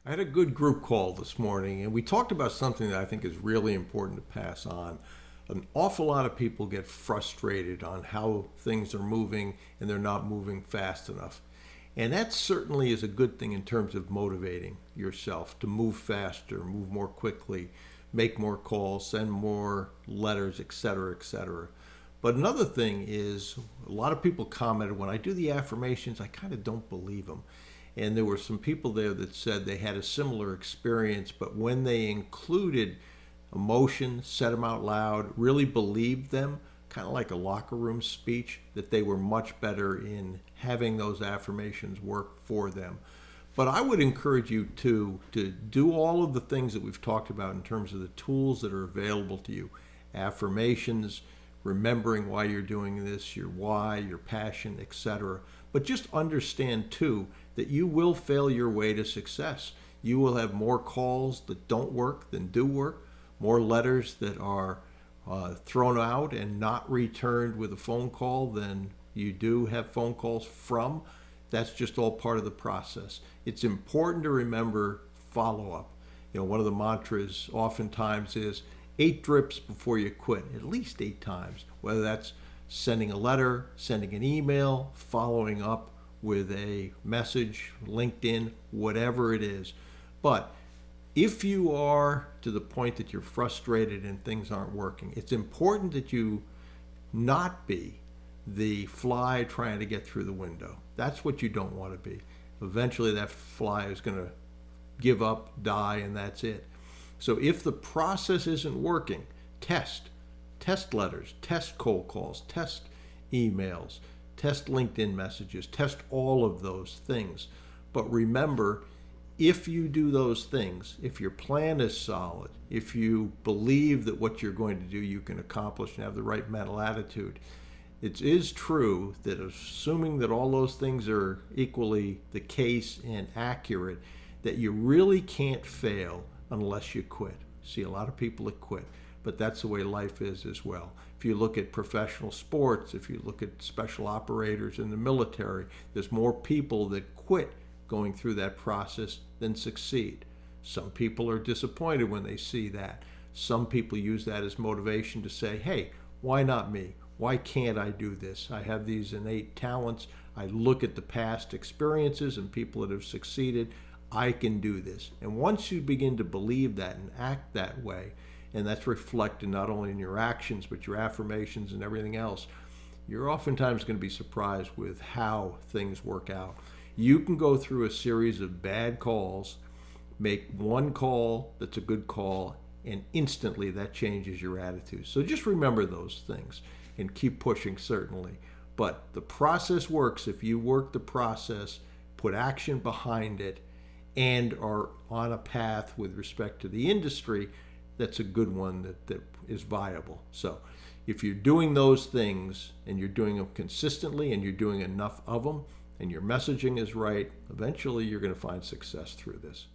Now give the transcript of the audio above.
I had a good group call this morning, and we talked about something that I think is really important to pass on. An awful lot of people get frustrated on how things are moving and they're not moving fast enough. And that certainly is a good thing in terms of motivating yourself to move faster, move more quickly, make more calls, send more letters, et cetera, et cetera. But another thing is, a lot of people commented when I do the affirmations, I kind of don't believe them. And there were some people there that said they had a similar experience, but when they included emotion, said them out loud, really believed them, kind of like a locker room speech, that they were much better in having those affirmations work for them. But I would encourage you to do all of the things that we've talked about in terms of the tools that are available to you. Affirmations, remembering why you're doing this, your why, your passion, etc. But just understand too that you will fail your way to success. You will have more calls that don't work than do work, more letters that are thrown out and not returned with a phone call than you do have phone calls from. That's just all part of the process. It's important to remember follow up. One of the mantras oftentimes is 8 drips before you quit, at least 8 times, whether that's sending a letter, sending an email, following up with a message, LinkedIn, whatever it is. But if you are to the point that you're frustrated and things aren't working, it's important that you not be the fly trying to get through the window. That's what you don't want to be. Eventually, that fly is going to give up, die, and that's it. So if the process isn't working, test letters, test cold calls, test emails, test LinkedIn messages, test all of those things. But remember, if you do those things, if your plan is solid, if you believe that what you're going to do you can accomplish and have the right mental attitude, it is true that assuming that all those things are equally the case and accurate, that you really can't fail unless you quit. See a lot of people that quit, but that's the way life is as well. If you look at professional sports, if you look at special operators in the military, there's more people that quit going through that process than succeed. Some people are disappointed when they see that. Some people use that as motivation to say, hey, why not me? Why can't I do this? I have these innate talents. I look at the past experiences and people that have succeeded. I can do this. And once you begin to believe that and act that way, and that's reflected not only in your actions, but your affirmations and everything else, you're oftentimes going to be surprised with how things work out. You can go through a series of bad calls, make one call that's a good call, and instantly that changes your attitude. So just remember those things and keep pushing, certainly. But the process works if you work the process, put action behind it, and are on a path with respect to the industry that's a good one that is viable. So if you're doing those things and you're doing them consistently and you're doing enough of them and your messaging is right, eventually you're going to find success through this.